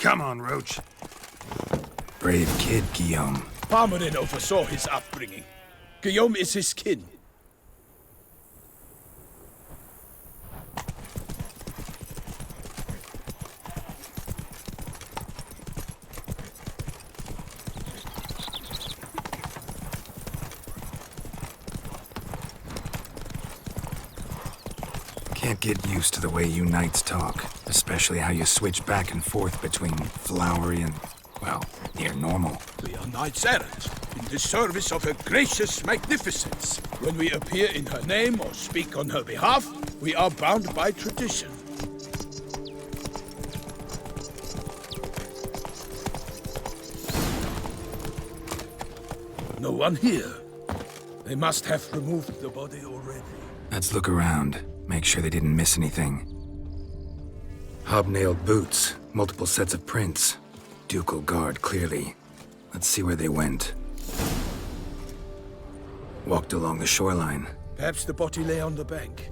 Come on, Roach. Brave kid, Guillaume. Parmarin oversaw his upbringing. Guillaume is his kin. Can't get used to the way you knights talk, especially how you switch back and forth between flowery and, well, near normal. We are knights errant, in the service of her gracious magnificence. When we appear in her name or speak on her behalf, we are bound by tradition. No one here. They must have removed the body already. Let's look around. Make sure they didn't miss anything. Hobnailed boots, multiple sets of prints. Ducal guard, clearly. Let's see where they went. Walked along the shoreline. Perhaps the body lay on the bank.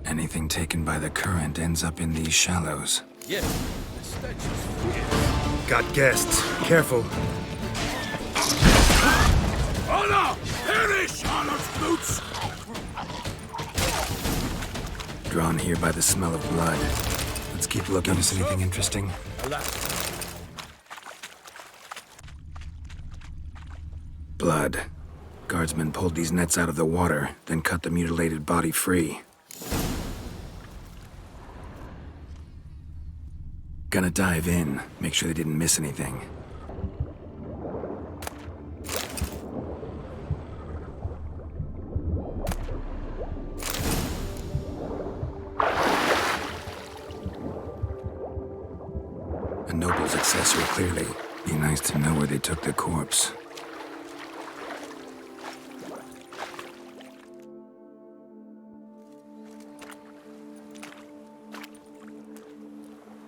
Anything taken by the current ends up in these shallows. Yes, the stench is fierce. Got guests. Careful. Honor! Perish, Honor's boots! Drawn here by the smell of blood. Let's keep looking. Notice anything interesting? Blood. Guardsmen pulled these nets out of the water, then cut the mutilated body free. Gonna dive in, make sure they didn't miss anything. A noble's accessory, clearly. Be nice to know where they took the corpse.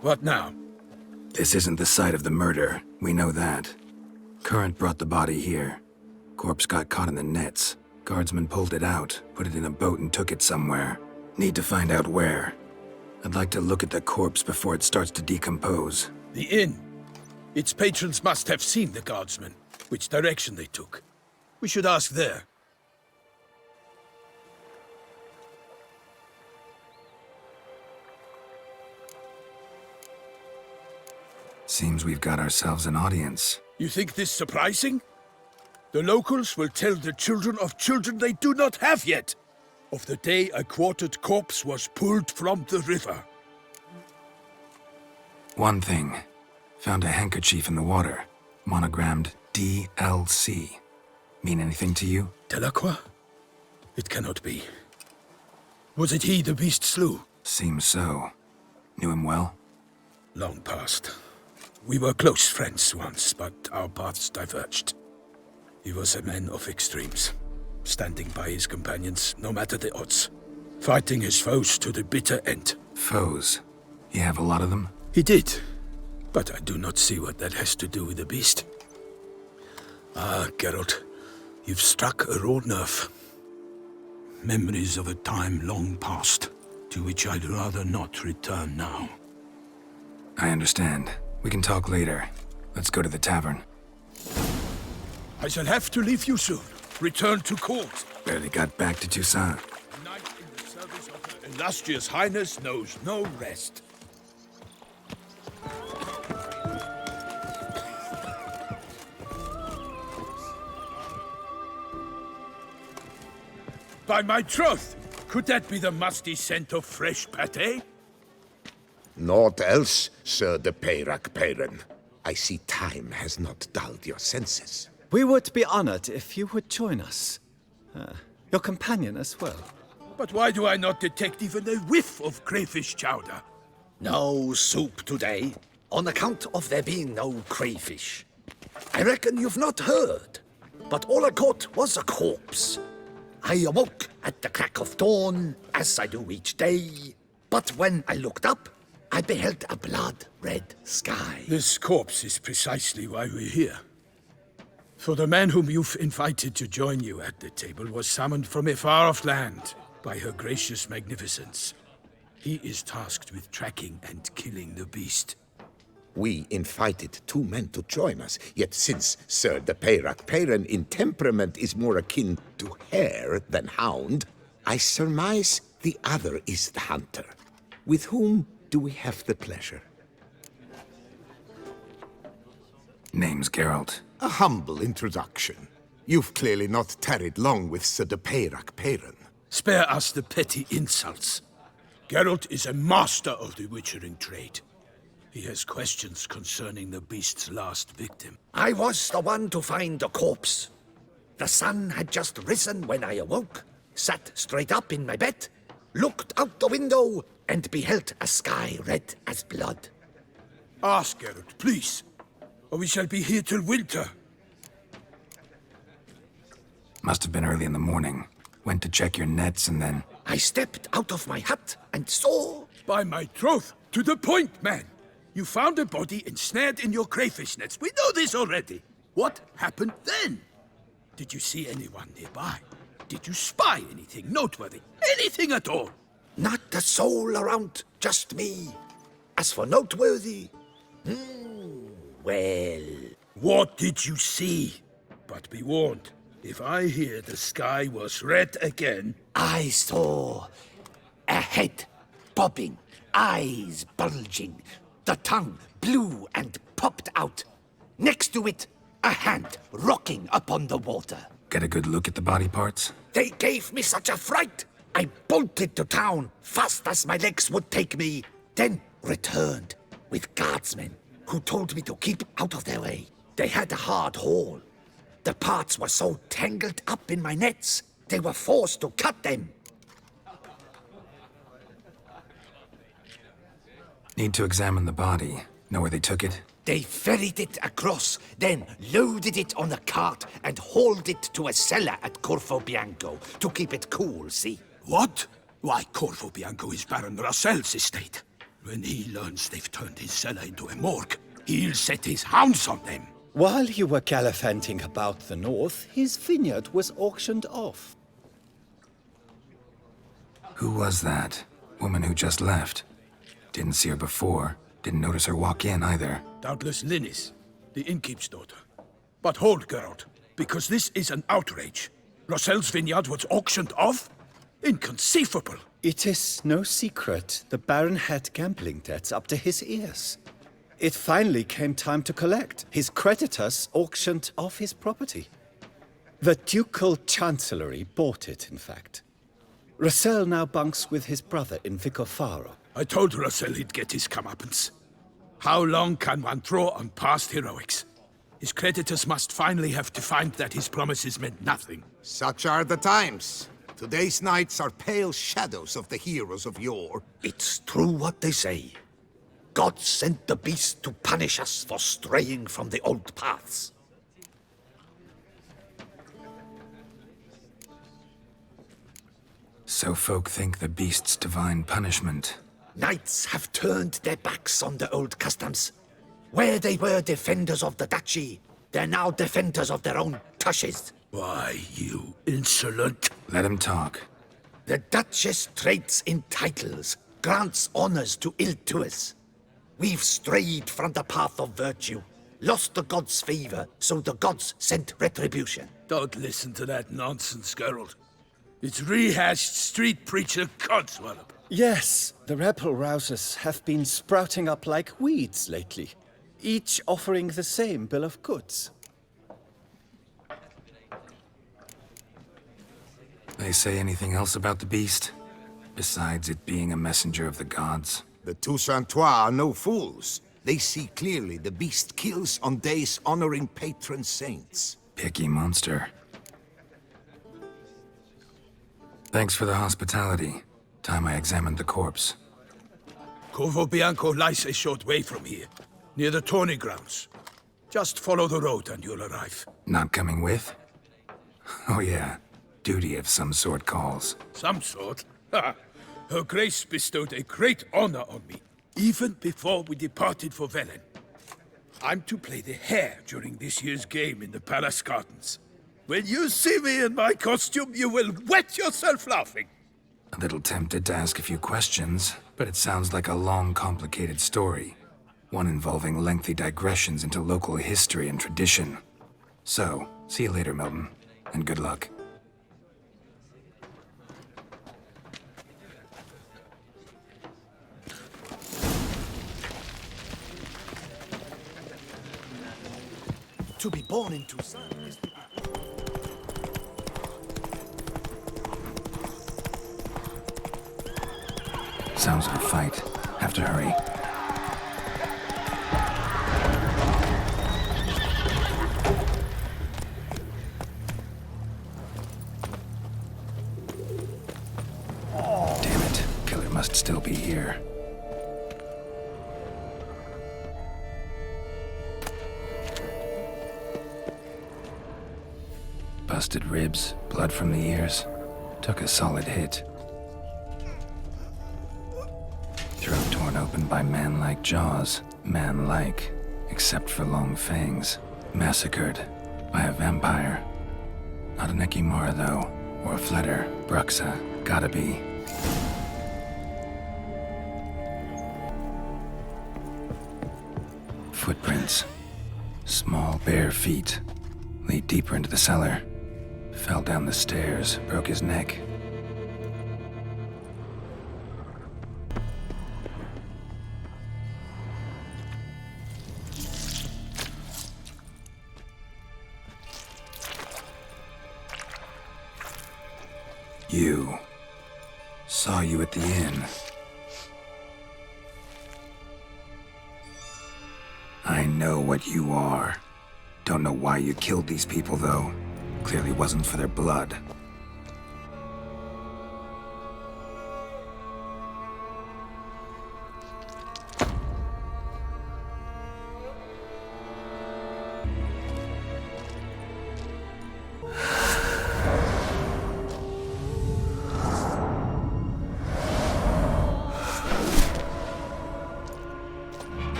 What now? This isn't the site of the murder. We know that. Current brought the body here. Corpse got caught in the nets. Guardsmen pulled it out, put it in a boat and took it somewhere. Need to find out where. I'd like to look at the corpse before it starts to decompose. The inn. Its patrons must have seen the guardsmen, which direction they took. We should ask there. Seems we've got ourselves an audience. You think this surprising? The locals will tell the children of children they do not have yet, of the day a quartered corpse was pulled from the river. One thing. Found a handkerchief in the water. Monogrammed DLC. Mean anything to you? Delacroix? It cannot be. Was it he the beast slew? Seems so. Knew him well? Long past. We were close friends once, but our paths diverged. He was a man of extremes, standing by his companions no matter the odds, fighting his foes to the bitter end. Foes? You have a lot of them? He did, but I do not see what that has to do with the beast. Ah, Geralt, you've struck a raw nerve. Memories of a time long past, to which I'd rather not return now. I understand. We can talk later. Let's go to the tavern. I shall have to leave you soon. Return to court. Barely got back to Toussaint. A knight in the service of her illustrious highness knows no rest. By my troth, could that be the musty scent of fresh pâté? Naught else, Sir de Peyrac Peyren. I see time has not dulled your senses. We would be honored if you would join us. Your companion as well. But why do I not detect even a whiff of crayfish chowder? No soup today, on account of there being no crayfish. I reckon you've not heard, but all I caught was a corpse. I awoke at the crack of dawn, as I do each day. But when I looked up, I beheld a blood-red sky. This corpse is precisely why we're here. For the man whom you've invited to join you at the table was summoned from a far-off land. by her gracious magnificence. He is tasked with tracking and killing the beast. We invited 2 men to join us, yet since Sir de Peyrac Peyren in temperament is more akin to hare than hound, I surmise the other is the hunter. With whom do we have the pleasure? Name's Geralt. A humble introduction. You've clearly not tarried long with Sir de Peyrac Peyren. Spare us the petty insults. Geralt is a master of the witchering trade. He has questions concerning the beast's last victim. I was the one to find the corpse. The sun had just risen when I awoke, sat straight up in my bed, looked out the window, and beheld a sky red as blood. Ask Geralt, please, or we shall be here till winter. Must have been early in the morning. Went to check your nets and then... I stepped out of my hut and saw... By my troth, to the point, man! You found a body ensnared in your crayfish nets. We know this already. What happened then? Did you see anyone nearby? Did you spy anything noteworthy? Anything at all? Not a soul around, just me. As for noteworthy... well... What did you see? But be warned, if I hear the sky was red again... I saw a head bobbing, eyes bulging, the tongue blue and popped out. Next to it, a hand rocking upon the water. Get a good look at the body parts? They gave me such a fright. I bolted to town fast as my legs would take me, then returned with guardsmen who told me to keep out of their way. They had a hard haul. The parts were so tangled up in my nets, they were forced to cut them. Need to examine the body. Know where they took it? They ferried it across, then loaded it on a cart and hauled it to a cellar at Corvo Bianco to keep it cool, see? What? Why, Corvo Bianco is Baron Russell's estate. When he learns they've turned his cellar into a morgue, he'll set his hounds on them. While you were gallivanting about the north, his vineyard was auctioned off. Who was that? Woman who just left. Didn't see her before. Didn't notice her walk in either. Doubtless Linnis, the innkeep's daughter. But hold, Geralt, because this is an outrage. Russell's vineyard was auctioned off? Inconceivable. It is no secret the Baron had gambling debts up to his ears. It finally came time to collect. His creditors auctioned off his property. The ducal chancellery bought it, in fact. Russell now bunks with his brother in Vicofaro. I told Russell he'd get his comeuppance. How long can one throw on past heroics? His creditors must finally have to find that his promises meant nothing. Such are the times. Today's knights are pale shadows of the heroes of yore. It's true what they say. God sent the beast to punish us for straying from the old paths. So folk think the beast's divine punishment. Knights have turned their backs on the old customs. Where they were defenders of the duchy, they're now defenders of their own tushes. Why, you insolent... Let him talk. The Duchess trades in titles, grants honors to ill-doers. We've strayed from the path of virtue, lost the gods' favor, so the gods sent retribution. Don't listen to that nonsense, Geralt. It's rehashed street preacher codswallop. Yes, the rebel rousers have been sprouting up like weeds lately, each offering the same bill of goods. They say anything else about the beast? Besides it being a messenger of the gods? The Toussaint are no fools. They see clearly the beast kills on days honoring patron saints. Picky monster. Thanks for the hospitality. Time I examined the corpse. Corvo Bianco lies a short way from here, near the tourney grounds. Just follow the road and you'll arrive. Not coming with? Oh yeah, duty of some sort calls. Some sort? Ha! Her Grace bestowed a great honor on me, even before we departed for Velen. I'm to play the hare during this year's game in the palace gardens. When you see me in my costume, you will wet yourself laughing. A little tempted to ask a few questions, but it sounds like a long, complicated story. One involving lengthy digressions into local history and tradition. So, see you later, Milton, and good luck. To be born in Toussaint is to be... Sounds like a fight. Have to hurry. Damn it. Killer must still be here. Busted ribs, blood from the ears. Took a solid hit. Throat torn open by man-like jaws. Man-like, except for long fangs. Massacred by a vampire. Not an Ekimara, though, or a Fletter. Bruxa, gotta be. Footprints. Small, bare feet. Lead deeper into the cellar. Fell down the stairs, broke his neck. You. Saw you at the inn. I know what you are. Don't know why you killed these people, though. Clearly wasn't for their blood.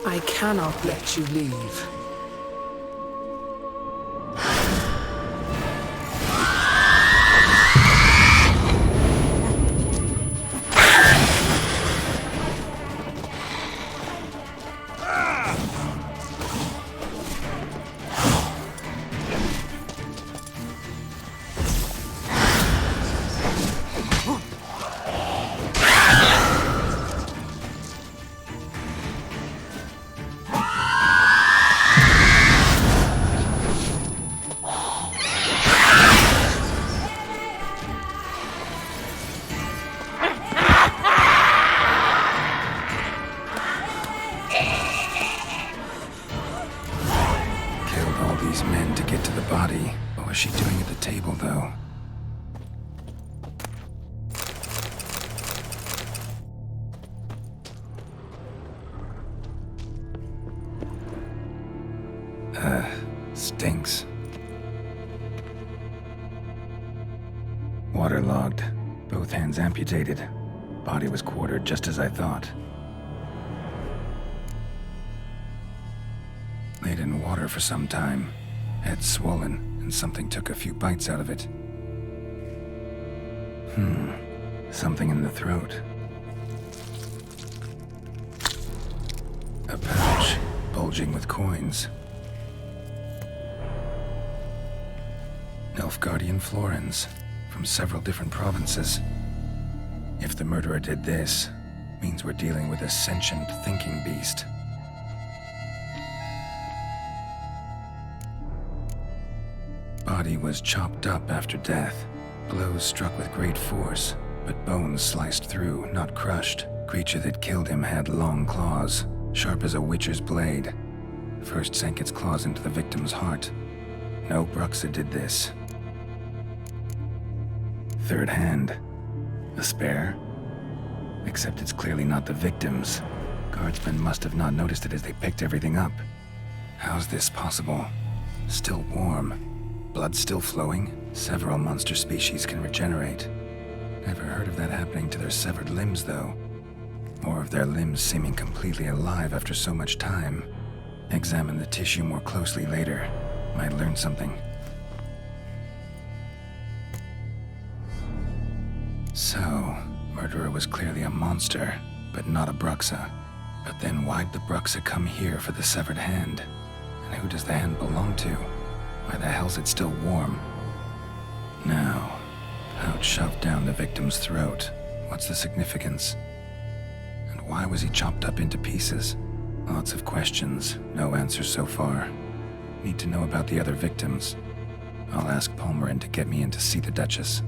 I cannot let you leave. What was she doing at the table, though? Stinks. Waterlogged. Both hands amputated. Body was quartered just as I thought. Laid in water for some time. Head swollen, and something took a few bites out of it. Something in the throat. A pouch, bulging with coins. Nilfgaardian florins, from several different provinces. If the murderer did this, means we're dealing with a sentient thinking beast. Body was chopped up after death. Blows struck with great force, but bones sliced through, not crushed. Creature that killed him had long claws, sharp as a witcher's blade. First sank its claws into the victim's heart. No Bruxa did this. Third hand. A spare? Except it's clearly not the victim's. Guardsmen must have not noticed it as they picked everything up. How's this possible? Still warm. Blood still flowing? Several monster species can regenerate. Never heard of that happening to their severed limbs, though. Or of their limbs seeming completely alive after so much time. Examine the tissue more closely later. Might learn something. So, murderer was clearly a monster, but not a Bruxa. But then why'd the Bruxa come here for the severed hand? And who does the hand belong to? Why the hell's it still warm? Now, pouch shoved down the victim's throat. What's the significance? And why was he chopped up into pieces? Lots of questions, no answers so far. Need to know about the other victims. I'll ask Palmerin to get me in to see the Duchess.